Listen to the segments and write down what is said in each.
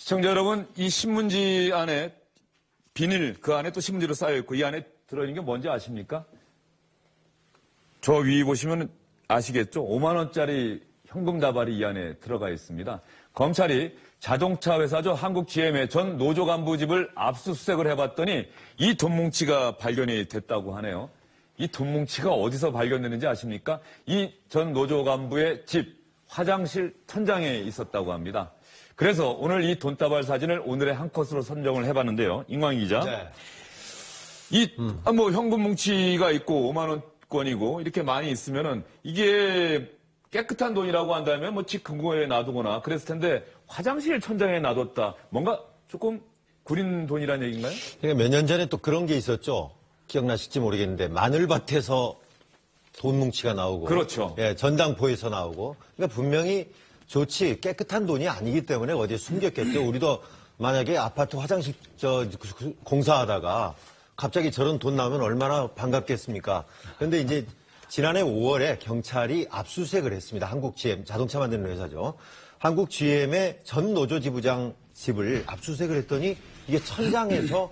시청자 여러분, 이 신문지 안에 비닐, 그 안에 또 신문지로 쌓여있고 이 안에 들어있는 게 뭔지 아십니까? 저 위 보시면 아시겠죠? 5만 원짜리 현금 다발이 이 안에 들어가 있습니다. 검찰이 자동차 회사죠. 한국 GM의 전 노조 간부 집을 압수수색을 해봤더니 이 돈뭉치가 발견이 됐다고 하네요. 이 돈뭉치가 어디서 발견됐는지 아십니까? 이 전 노조 간부의 집 화장실 천장에 있었다고 합니다. 그래서 오늘 이 돈다발 사진을 오늘의 한 컷으로 선정을 해봤는데요. 임광희 기자. 네. 현금 뭉치가 있고 5만 원권이고 이렇게 많이 있으면은 이게 깨끗한 돈이라고 한다면 집 금고에 놔두거나 그랬을 텐데 화장실 천장에 놔뒀다. 뭔가 조금 구린 돈이라는 얘기인가요? 그러니까 몇 년 전에 또 그런 게 있었죠. 기억나실지 모르겠는데 마늘밭에서 돈 뭉치가 나오고. 그렇죠. 예, 전당포에서 나오고. 그러니까 분명히 좋지 깨끗한 돈이 아니기 때문에 어디에 숨겼겠죠. 우리도 만약에 아파트 화장실 공사하다가 갑자기 저런 돈 나오면 얼마나 반갑겠습니까? 그런데 이제 지난해 5월에 경찰이 압수수색을 했습니다. 한국 GM, 자동차 만드는 회사죠. 한국 GM의 전 노조 지부장 집을 압수수색을 했더니 이게 천장에서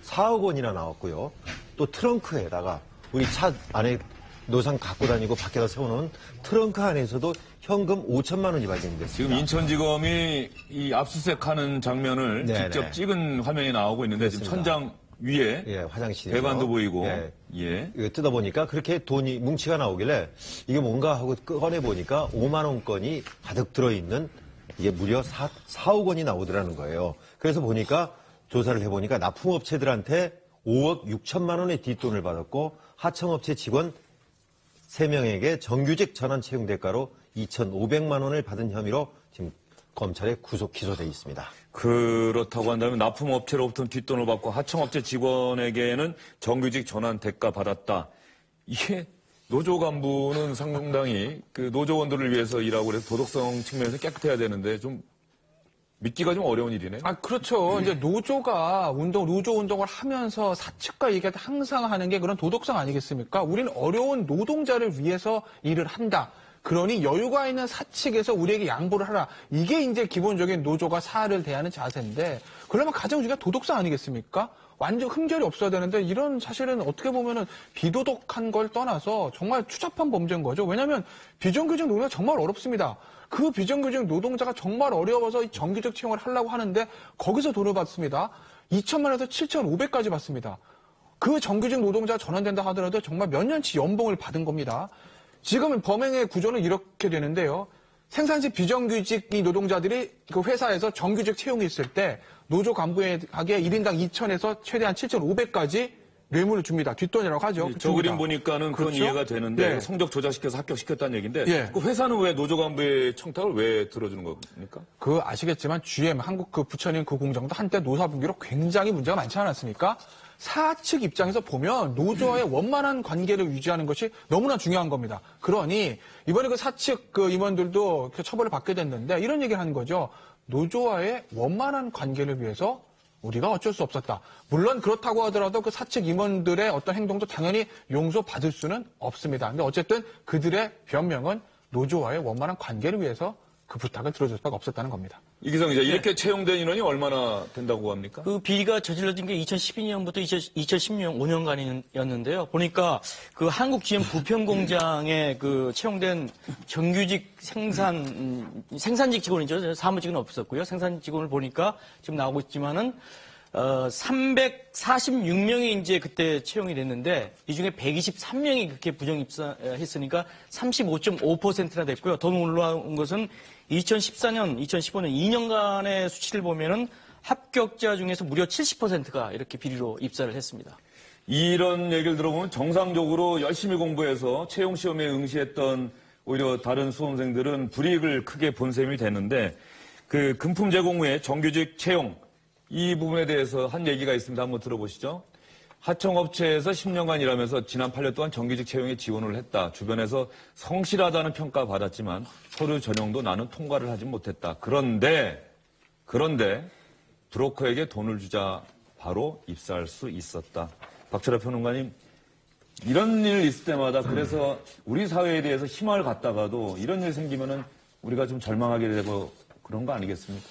4억 원이나 나왔고요. 또 트렁크에다가 우리 차 안에 노상 갖고 다니고 밖에다 세워놓은 트렁크 안에서도 현금 5천만 원이 발견됐습니다. 지금 인천지검이 이 압수수색하는 장면을 직접 찍은 화면이 나오고 있는데 그렇습니다. 지금 천장 위에 화장실 배관도 보이고 이거 뜯어보니까 그렇게 돈이 뭉치가 나오길래 이게 뭔가 하고 꺼내 보니까 5만 원권이 가득 들어있는 이게 무려 4억 원이 나오더라는 거예요. 그래서 보니까 조사를 해보니까 납품업체들한테 5억 6천만 원의 뒷돈을 받았고 하청업체 직원 3명에게 정규직 전환 채용 대가로 2,500만 원을 받은 혐의로 지금 검찰에 구속 기소돼 있습니다. 그렇다고 한다면 납품업체로부터 뒷돈을 받고 하청업체 직원에게는 정규직 전환 대가 받았다. 이게 노조 간부는 상당히 그 노조원들을 위해서 일하고 그래서 도덕성 측면에서 깨끗해야 되는데 좀 믿기가 좀 어려운 일이네요. 그렇죠. 이제 노조가 노조 운동을 하면서 사측과 얘기할 때 항상 하는 게 그런 도덕성 아니겠습니까? 우리는 어려운 노동자를 위해서 일을 한다. 그러니 여유가 있는 사측에서 우리에게 양보를 하라. 이게 이제 기본적인 노조가 사활을 대하는 자세인데, 그러면 가장 중요한 도덕성 아니겠습니까? 완전 흠결이 없어야 되는데, 이런 사실은 어떻게 보면은 비도덕한 걸 떠나서 정말 추잡한 범죄인 거죠. 왜냐하면 비정규직 노동자가 정말 어렵습니다. 그 비정규직 노동자가 정말 어려워서 정규직 채용을 하려고 하는데 거기서 돈을 받습니다. 2천만 원에서 7,500까지 받습니다. 그 정규직 노동자가 전환된다 하더라도 정말 몇 년치 연봉을 받은 겁니다. 지금 범행의 구조는 이렇게 되는데요. 생산직 비정규직 이 노동자들이 그 회사에서 정규직 채용이 있을 때 노조 간부에게 1인당 2천에서 최대한 7,500까지 뇌물을 줍니다. 뒷돈이라고 하죠. 저 그림 보니까는 그건 그렇죠? 이해가 되는데 네. 성적 조작시켜서 합격시켰다는 얘기인데 예. 그 회사는 왜 노조 간부의 청탁을 왜 들어주는 겁니까? 그 아시겠지만 GM 한국 그 부처님 그 공장도 한때 노사 분기로 굉장히 문제가 많지 않았습니까? 사측 입장에서 보면 노조와의 원만한 관계를 유지하는 것이 너무나 중요한 겁니다. 그러니 이번에 그 사측 그 임원들도 처벌을 받게 됐는데 이런 얘기를 하는 거죠. 노조와의 원만한 관계를 위해서 우리가 어쩔 수 없었다. 물론 그렇다고 하더라도 그 사측 임원들의 어떤 행동도 당연히 용서받을 수는 없습니다. 근데 어쨌든 그들의 변명은 노조와의 원만한 관계를 위해서 그 부탁을 들어줄 수가 없었다는 겁니다. 이기성 기자, 이렇게 채용된 인원이 얼마나 된다고 합니까? 그 비리가 저질러진 게 2012년부터 2016년 5년간이었는데요. 보니까 그 한국 GM 부평 공장에 그 채용된 정규직 생산직 직원이죠. 사무직은 없었고요. 생산직 직원을 보니까 지금 나오고 있지만은 346명이 이제 그때 채용이 됐는데 이 중에 123명이 그렇게 부정 입사했으니까 35.5%나 됐고요. 더 놀라운 것은 2014년, 2015년 2년간의 수치를 보면은 합격자 중에서 무려 70%가 이렇게 비리로 입사를 했습니다. 이런 얘기를 들어보면 정상적으로 열심히 공부해서 채용 시험에 응시했던 오히려 다른 수험생들은 불이익을 크게 본 셈이 되는데 그 금품 제공 후에 정규직 채용 이 부분에 대해서 한 얘기가 있습니다. 한번 들어보시죠. 하청업체에서 10년간 일하면서 지난 8년 동안 정규직 채용에 지원을 했다. 주변에서 성실하다는 평가 받았지만 서류 전형도 나는 통과를 하지 못했다. 그런데 브로커에게 돈을 주자 바로 입사할 수 있었다. 박철하 평론가님, 이런 일 있을 때마다 그래서 우리 사회에 대해서 희망을 갖다가도 이런 일 생기면은 우리가 좀 절망하게 되고 그런 거 아니겠습니까?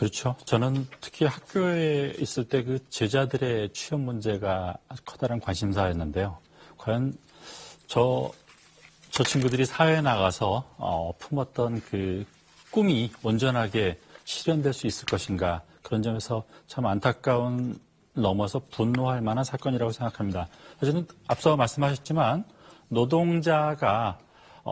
그렇죠. 저는 특히 학교에 있을 때 그 제자들의 취업 문제가 아주 커다란 관심사였는데요. 과연 저 친구들이 사회에 나가서 품었던 그 꿈이 온전하게 실현될 수 있을 것인가, 그런 점에서 참 안타까운 넘어서 분노할 만한 사건이라고 생각합니다. 저는 앞서 말씀하셨지만 노동자가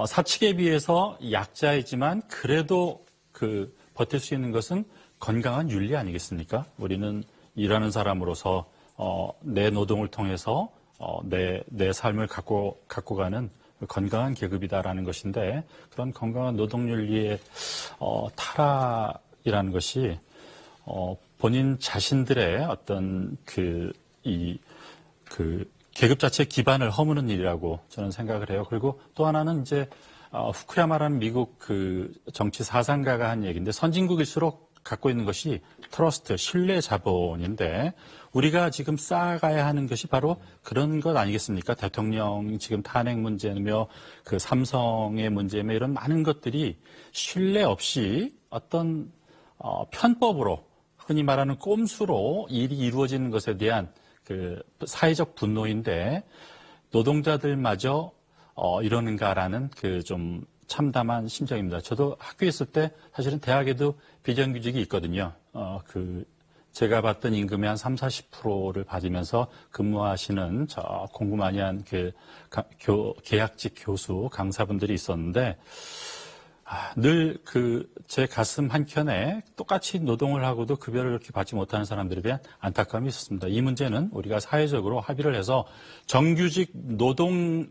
사측에 비해서 약자이지만 그래도 그 버틸 수 있는 것은 건강한 윤리 아니겠습니까? 우리는 일하는 사람으로서 내 노동을 통해서 내 삶을 갖고 가는 건강한 계급이다라는 것인데, 그런 건강한 노동 윤리의 타락이라는 것이 본인 자신들의 어떤 계급 자체의 기반을 허무는 일이라고 저는 생각을 해요. 그리고 또 하나는 이제 후쿠야마라는 미국 그 정치 사상가가 한 얘기인데, 선진국일수록 갖고 있는 것이 트러스트, 신뢰 자본인데, 우리가 지금 쌓아가야 하는 것이 바로 그런 것 아니겠습니까? 대통령 지금 탄핵 문제며 그 삼성의 문제며 이런 많은 것들이 신뢰 없이 어떤 편법으로, 흔히 말하는 꼼수로 일이 이루어지는 것에 대한 그 사회적 분노인데, 노동자들마저 이러는가라는 그 좀 참담한 심정입니다. 저도 학교에 있을 때 사실은 대학에도 비정규직이 있거든요. 제가 받던 임금의 한 30-40%를 받으면서 근무하시는 공부 많이 한 계약직 교수, 강사분들이 있었는데, 늘 제 가슴 한켠에 똑같이 노동을 하고도 급여를 그렇게 받지 못하는 사람들에 대한 안타까움이 있었습니다. 이 문제는 우리가 사회적으로 합의를 해서 정규직 노동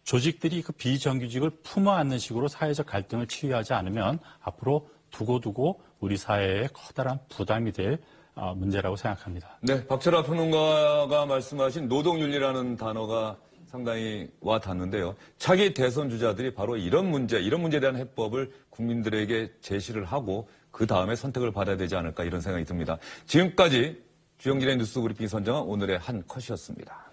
조직들이 그 비정규직을 품어 안는 식으로 사회적 갈등을 치유하지 않으면 앞으로 두고두고 우리 사회에 커다란 부담이 될 문제라고 생각합니다. 네, 박철아 평론가가 말씀하신 노동윤리라는 단어가 상당히 와 닿는데요. 차기 대선 주자들이 바로 이런 문제에 대한 해법을 국민들에게 제시를 하고 그 다음에 선택을 받아야 되지 않을까, 이런 생각이 듭니다. 지금까지 주영진의 뉴스 브리핑 선정한 오늘의 한 컷이었습니다.